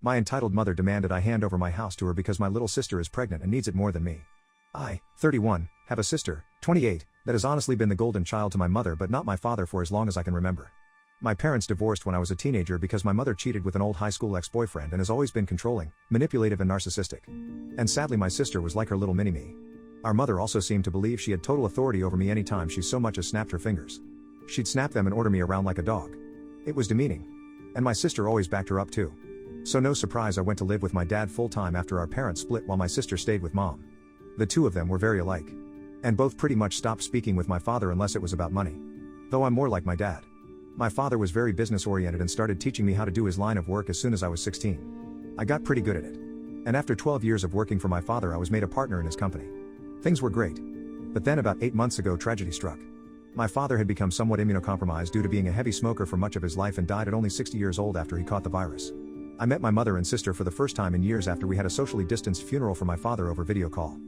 My entitled mother demanded I hand over my house to her because my little sister is pregnant and needs it more than me. I, 31, have a sister, 28, that has honestly been the golden child to my mother but not my father for as long as I can remember. My parents divorced when I was a teenager because my mother cheated with an old high school ex-boyfriend and has always been controlling, manipulative and narcissistic. And sadly my sister was like her little mini-me. Our mother also seemed to believe she had total authority over me anytime she so much as snapped her fingers. She'd snap them and order me around like a dog. It was demeaning. And my sister always backed her up too. So no surprise I went to live with my dad full-time after our parents split while my sister stayed with mom. The two of them were very alike. And both pretty much stopped speaking with my father unless it was about money. Though I'm more like my dad. My father was very business-oriented and started teaching me how to do his line of work as soon as I was 16. I got pretty good at it. And after 12 years of working for my father I was made a partner in his company. Things were great. But then about 8 months ago tragedy struck. My father had become somewhat immunocompromised due to being a heavy smoker for much of his life and died at only 60 years old after he caught the virus. I met my mother and sister for the first time in years after we had a socially distanced funeral for my father over video call.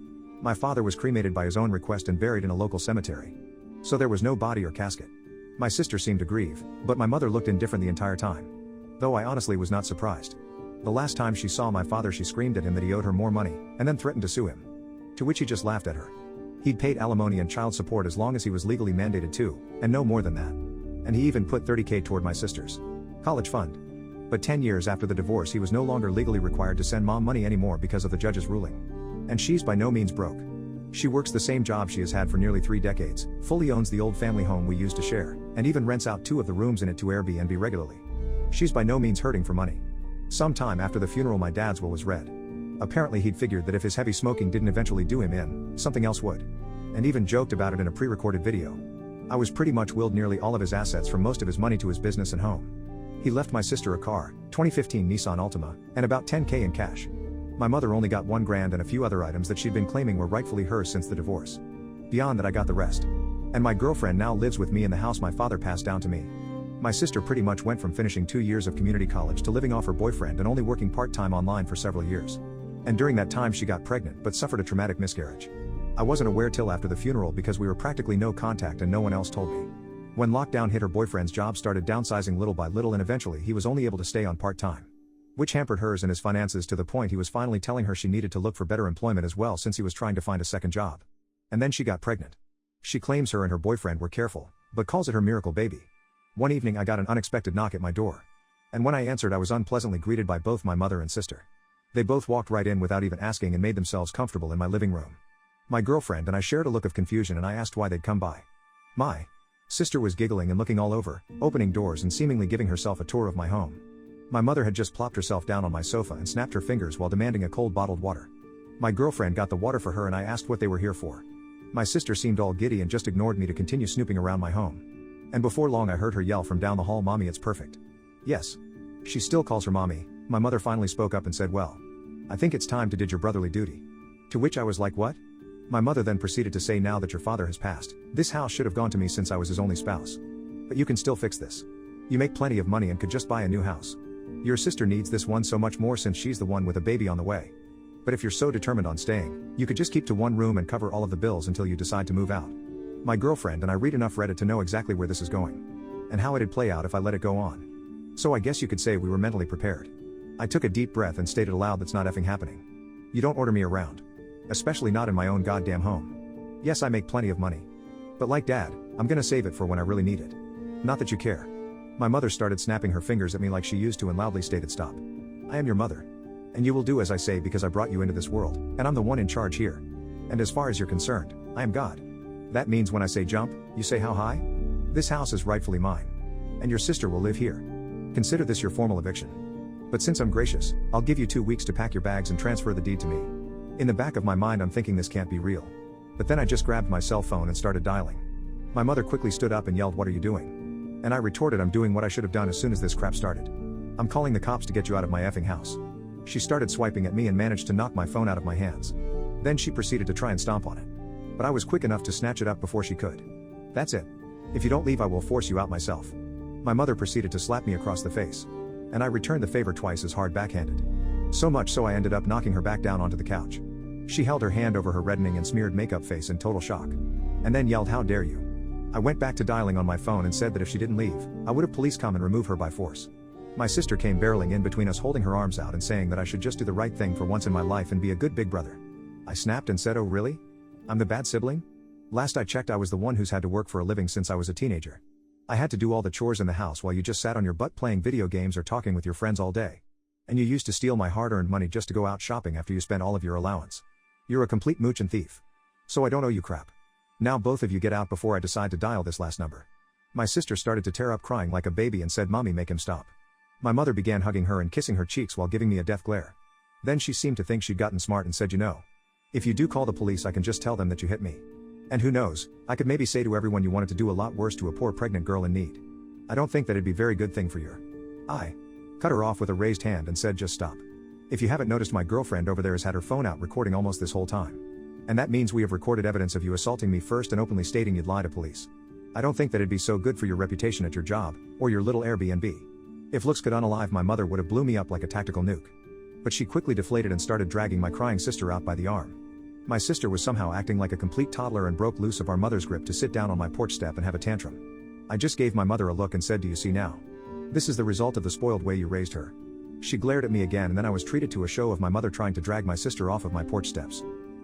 My father was cremated by his own request and buried in a local cemetery. So there was no body or casket. My sister seemed to grieve, but my mother looked indifferent the entire time. Though I honestly was not surprised. The last time she saw my father she screamed at him that he owed her more money, and then threatened to sue him. To which he just laughed at her. He'd paid alimony and child support as long as he was legally mandated to, and no more than that. And he even put $30,000 toward my sister's college fund. But 10 years after the divorce he was no longer legally required to send mom money anymore because of the judge's ruling. And she's by no means broke. She works the same job she has had for nearly 3 decades, fully owns the old family home we used to share, and even rents out 2 of the rooms in it to Airbnb regularly. She's by no means hurting for money. Sometime after the funeral my dad's will was read. Apparently he'd figured that if his heavy smoking didn't eventually do him in, something else would. And even joked about it in a pre-recorded video. I was pretty much willed nearly all of his assets from most of his money to his business and home. He left my sister a car, 2015 Nissan Altima, and about $10,000 in cash. My mother only got $1,000 and a few other items that she'd been claiming were rightfully hers since the divorce. Beyond that I got the rest. And my girlfriend now lives with me in the house my father passed down to me. My sister pretty much went from finishing 2 years of community college to living off her boyfriend and only working part-time online for several years. And during that time she got pregnant but suffered a traumatic miscarriage. I wasn't aware till after the funeral because we were practically no contact and no one else told me. When lockdown hit her boyfriend's job started downsizing little by little and eventually he was only able to stay on part-time. Which hampered hers and his finances to the point he was finally telling her she needed to look for better employment as well since he was trying to find a second job. And then she got pregnant. She claims her and her boyfriend were careful, but calls it her miracle baby. One evening I got an unexpected knock at my door. And when I answered I was unpleasantly greeted by both my mother and sister. They both walked right in without even asking and made themselves comfortable in my living room. My girlfriend and I shared a look of confusion and I asked why they'd come by. My sister was giggling and looking all over, opening doors and seemingly giving herself a tour of my home. My mother had just plopped herself down on my sofa and snapped her fingers while demanding a cold bottled water. My girlfriend got the water for her and I asked what they were here for. My sister seemed all giddy and just ignored me to continue snooping around my home. And before long I heard her yell from down the hall, "Mommy, it's perfect." Yes. She still calls her mommy. My mother finally spoke up and said, "Well, I think it's time to did your brotherly duty." To which I was like, "What?" My mother then proceeded to say, "Now that your father has passed, this house should have gone to me since I was his only spouse. But you can still fix this. You make plenty of money and could just buy a new house. Your sister needs this one so much more since she's the one with a baby on the way. But if you're so determined on staying, you could just keep to one room and cover all of the bills until you decide to move out." My girlfriend and I read enough Reddit to know exactly where this is going. And how it'd play out if I let it go on. So I guess you could say we were mentally prepared. I took a deep breath and stated aloud, "That's not effing happening. You don't order me around. Especially not in my own goddamn home. Yes, I make plenty of money. But like Dad, I'm gonna save it for when I really need it. Not that you care." My mother started snapping her fingers at me like she used to and loudly stated, "Stop. I am your mother. And you will do as I say because I brought you into this world, and I'm the one in charge here. And as far as you're concerned, I am God. That means when I say jump, you say how high? This house is rightfully mine. And your sister will live here. Consider this your formal eviction. But since I'm gracious, I'll give you 2 weeks to pack your bags and transfer the deed to me." In the back of my mind I'm thinking this can't be real. But then I just grabbed my cell phone and started dialing. My mother quickly stood up and yelled, "What are you doing?" And I retorted, "I'm doing what I should have done as soon as this crap started. I'm calling the cops to get you out of my effing house." She started swiping at me and managed to knock my phone out of my hands. Then she proceeded to try and stomp on it. But I was quick enough to snatch it up before she could. "That's it. If you don't leave I will force you out myself." My mother proceeded to slap me across the face. And I returned the favor twice as hard backhanded. So much so I ended up knocking her back down onto the couch. She held her hand over her reddening and smeared makeup face in total shock. And then yelled, "How dare you?" I went back to dialing on my phone and said that if she didn't leave, I would have police come and remove her by force. My sister came barreling in between us, holding her arms out and saying that I should just do the right thing for once in my life and be a good big brother. I snapped and said, "Oh really? I'm the bad sibling? Last I checked I was the one who's had to work for a living since I was a teenager. I had to do all the chores in the house while you just sat on your butt playing video games or talking with your friends all day. And you used to steal my hard-earned money just to go out shopping after you spent all of your allowance. You're a complete mooch and thief. So I don't owe you crap. Now both of you get out before I decide to dial this last number." My sister started to tear up crying like a baby and said, "Mommy, make him stop." My mother began hugging her and kissing her cheeks while giving me a death glare. Then she seemed to think she'd gotten smart and said, "You know, if you do call the police I can just tell them that you hit me. And who knows, I could maybe say to everyone you wanted to do a lot worse to a poor pregnant girl in need. I don't think that'd be a very good thing for your." I cut her off with a raised hand and said, "Just stop. If you haven't noticed, my girlfriend over there has had her phone out recording almost this whole time. And that means we have recorded evidence of you assaulting me first and openly stating you'd lie to police. I don't think that it'd be so good for your reputation at your job, or your little Airbnb. If looks could unalive my mother would have blew me up like a tactical nuke." But she quickly deflated and started dragging my crying sister out by the arm. My sister was somehow acting like a complete toddler and broke loose of our mother's grip to sit down on my porch step and have a tantrum. I just gave my mother a look and said, "Do you see now? This is the result of the spoiled way you raised her." She glared at me again, and then I was treated to a show of my mother trying to drag my sister off of my porch steps.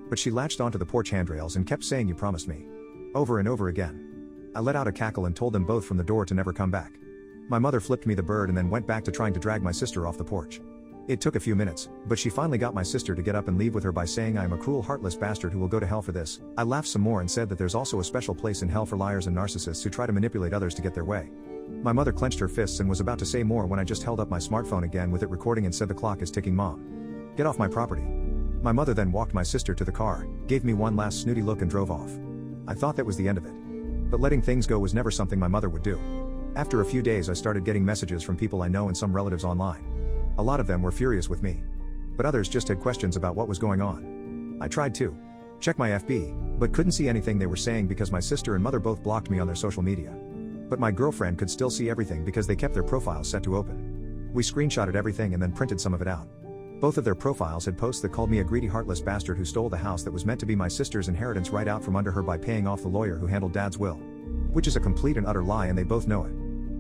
But she latched onto the porch handrails and kept saying, "You promised me," over and over again. I let out a cackle and told them both from the door to never come back. My mother flipped me the bird and then went back to trying to drag my sister off the porch. It took a few minutes, but she finally got my sister to get up and leave with her by saying, "I am a cruel, heartless bastard who will go to hell for this." I laughed some more and said that there's also a special place in hell for liars and narcissists who try to manipulate others to get their way. My mother clenched her fists and was about to say more when I just held up my smartphone again with it recording and said, "The clock is ticking, Mom. Get off my property." My mother then walked my sister to the car, gave me one last snooty look and drove off. I thought that was the end of it. But letting things go was never something my mother would do. After a few days I started getting messages from people I know and some relatives online. A lot of them were furious with me. But others just had questions about what was going on. I tried to check my FB, but couldn't see anything they were saying because my sister and mother both blocked me on their social media. But my girlfriend could still see everything because they kept their profiles set to open. We screenshotted everything and then printed some of it out. Both of their profiles had posts that called me a greedy, heartless bastard who stole the house that was meant to be my sister's inheritance right out from under her by paying off the lawyer who handled Dad's will. Which is a complete and utter lie, and they both know it.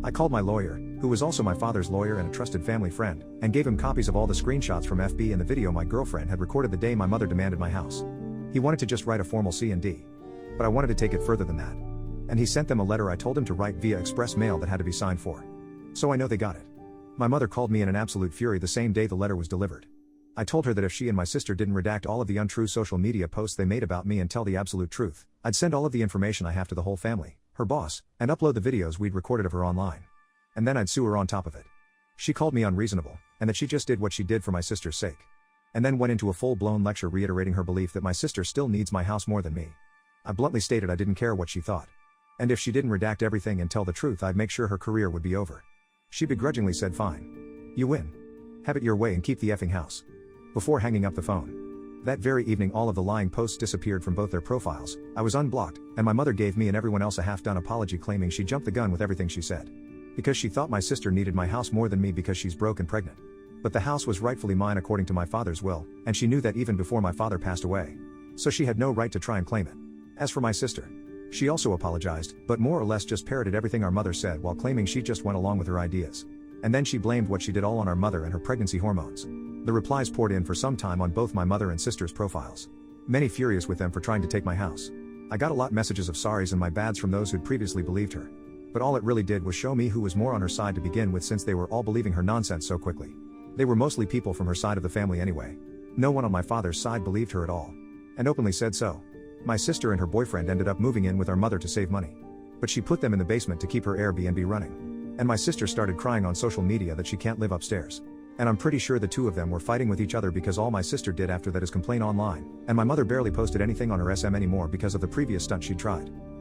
I called my lawyer, who was also my father's lawyer and a trusted family friend, and gave him copies of all the screenshots from FB and the video my girlfriend had recorded the day my mother demanded my house. He wanted to just write a formal C&D. But I wanted to take it further than that. And he sent them a letter I told him to write via express mail that had to be signed for. So I know they got it. My mother called me in an absolute fury the same day the letter was delivered. I told her that if she and my sister didn't redact all of the untrue social media posts they made about me and tell the absolute truth, I'd send all of the information I have to the whole family, her boss, and upload the videos we'd recorded of her online. And then I'd sue her on top of it. She called me unreasonable, and that she just did what she did for my sister's sake. And then went into a full-blown lecture reiterating her belief that my sister still needs my house more than me. I bluntly stated I didn't care what she thought. And if she didn't redact everything and tell the truth, I'd make sure her career would be over. She begrudgingly said, "Fine. You win. Have it your way and keep the effing house." Before hanging up the phone. That very evening all of the lying posts disappeared from both their profiles, I was unblocked, and my mother gave me and everyone else a half-done apology claiming she jumped the gun with everything she said. Because she thought my sister needed my house more than me because she's broke and pregnant. But the house was rightfully mine according to my father's will, and she knew that even before my father passed away. So she had no right to try and claim it. As for my sister, she also apologized, but more or less just parroted everything our mother said while claiming she just went along with her ideas. And then she blamed what she did all on our mother and her pregnancy hormones. The replies poured in for some time on both my mother and sister's profiles. Many furious with them for trying to take my house. I got a lot messages of sorries and my bads from those who'd previously believed her. But all it really did was show me who was more on her side to begin with, since they were all believing her nonsense so quickly. They were mostly people from her side of the family anyway. No one on my father's side believed her at all. And openly said so. My sister and her boyfriend ended up moving in with our mother to save money. But she put them in the basement to keep her Airbnb running. And my sister started crying on social media that she can't live upstairs. And I'm pretty sure the two of them were fighting with each other because all my sister did after that is complain online, and my mother barely posted anything on her SM anymore because of the previous stunt she'd tried.